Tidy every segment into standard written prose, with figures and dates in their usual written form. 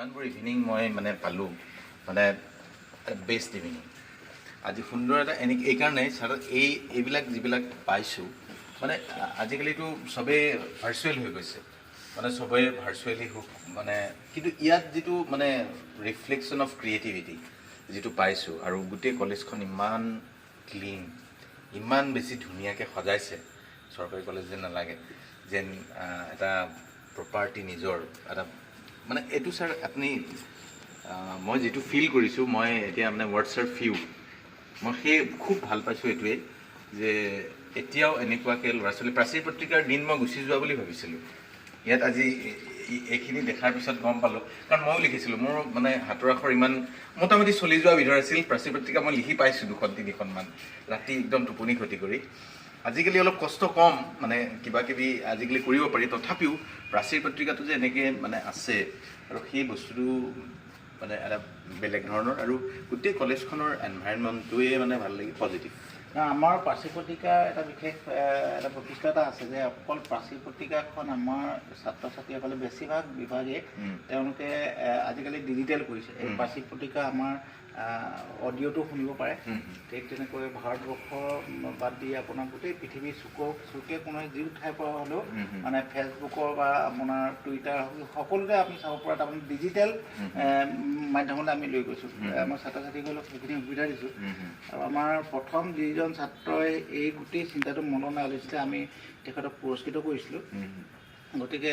ইমানবোৰ ইভিনিং মই মানে পালোঁ, মানে বেষ্ট ইভিনিং। আজি সুন্দৰ এটা এইকাৰণে ছাৰ এইবিলাক যিবিলাক পাইছোঁ, মানে আজিকালিতো চবেই ভাৰ্চুৱেল হৈ গৈছে, মানে চবেই ভাৰ্চুৱেলি হওক মানে, কিন্তু ইয়াত যিটো মানে ৰিফ্লেকশ্যন অফ ক্ৰিয়েটিভিটি যিটো পাইছোঁ, আৰু গোটেই কলেজখন ইমান ক্লিন, ইমান বেছি ধুনীয়াকৈ সজাইছে, চৰকাৰী কলেজ যেন নালাগে, যেন এটা প্ৰপাৰ্টি নিজৰ এটা মানে এইটো ছাৰ আপুনি মই যিটো ফিল কৰিছোঁ, মই এতিয়া মানে ৱৰ্ডছৰ ফিউ মই সেই খুব ভাল পাইছোঁ এইটোৱে যে এতিয়াও এনেকুৱাকৈ ল'ৰা ছোৱালী প্ৰাচীৰ পত্ৰিকাৰ দিন মই গুচি যোৱা বুলি ভাবিছিলোঁ। ইয়াত আজি এইখিনি দেখাৰ পিছত গম পালোঁ, কাৰণ ময়ো লিখিছিলোঁ, মোৰ মানে হাতৰ আখৰ ইমান মোটামুটি চলি যোৱা বিধৰ আছিল। প্ৰাচীৰ পত্ৰিকা মই লিখি পাইছোঁ 2-3খনমান ৰাতি একদম টোপনি ক্ষতি কৰি। আজিকালি অলপ কষ্ট কম, মানে কিবা কিবি আজিকালি কৰিব পাৰি, তথাপিও প্ৰাচীৰ পত্ৰিকাটো যে এনেকৈ মানে আছে, আৰু সেই বস্তুটো মানে এটা বেলেগ ধৰণৰ, আৰু গোটেই কলেজখনৰ এনভাইৰনমেণ্টটোৱে মানে ভাল লাগে, পজিটিভ। আমাৰ প্ৰাচীৰ পত্ৰিকা এটা বিশেষ এটা বৈশিষ্ট্য এটা আছে যে অকল প্ৰাচীৰ পত্ৰিকাখন আমাৰ ছাত্ৰ ছাত্ৰীসকলে বেছিভাগ বিভাগে তেওঁলোকে আজিকালি ডিজিটেল কৰিছে। এই প্ৰাচীৰ পত্ৰিকা আমাৰ অডিঅ'টো শুনিব পাৰে। ঠিক তেনেকৈ ভাৰতবৰ্ষৰ বাদ দি আপোনাৰ গোটেই পৃথিৱীৰ চুকে কোণে যি ঠাইৰ পৰা হ'লেও মানে ফেচবুকৰ বা আপোনাৰ টুইটাৰ সকলোতে আপুনি চাব পৰা এটা আপুনি ডিজিটেল মাধ্যমলৈ আমি লৈ গৈছোঁ। আমাৰ ছাত্ৰ ছাত্ৰীসকলক সেইখিনি সুবিধা দিছোঁ। আৰু আমাৰ প্ৰথম যিজন ছাত্ৰই এই গোটেই চিন্তাটো মনলৈ আনিছিলে, আমি তেখেতক পুৰস্কৃত কৰিছিলোঁ। গতিকে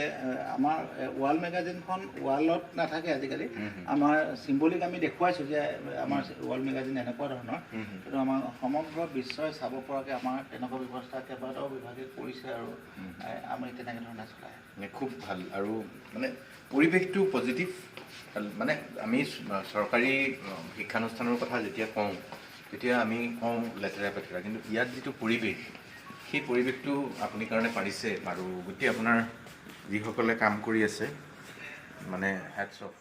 আমাৰ ৱাল মেগাজিনখন ৱালত নাথাকে আজিকালি, আমাৰ চিম্বলিক আমি দেখুৱাইছোঁ যে আমাৰ ৱাল মেগাজিন এনেকুৱা ধৰণৰ, কিন্তু আমাৰ সমগ্ৰ বিশ্বই চাব পৰাকৈ আমাৰ তেনেকুৱা ব্যৱস্থা কেইবাটাও বিভাগে কৰিছে, আৰু আমি তেনেকৈ ধৰণে চলাই খুব ভাল। আৰু মানে পৰিৱেশটো পজিটিভ, মানে আমি চৰকাৰী শিক্ষানুষ্ঠানৰ কথা যেতিয়া কওঁ তেতিয়া আমি কওঁ লেতেৰা পেতেৰা, কিন্তু ইয়াত যিটো পৰিৱেশ, সেই পৰিৱেশটো আপুনি কাৰণে পাৰিছে, আৰু গোটেই আপোনাৰ যিসকলে কাম কৰি আছে, মানে হেডছ অফ।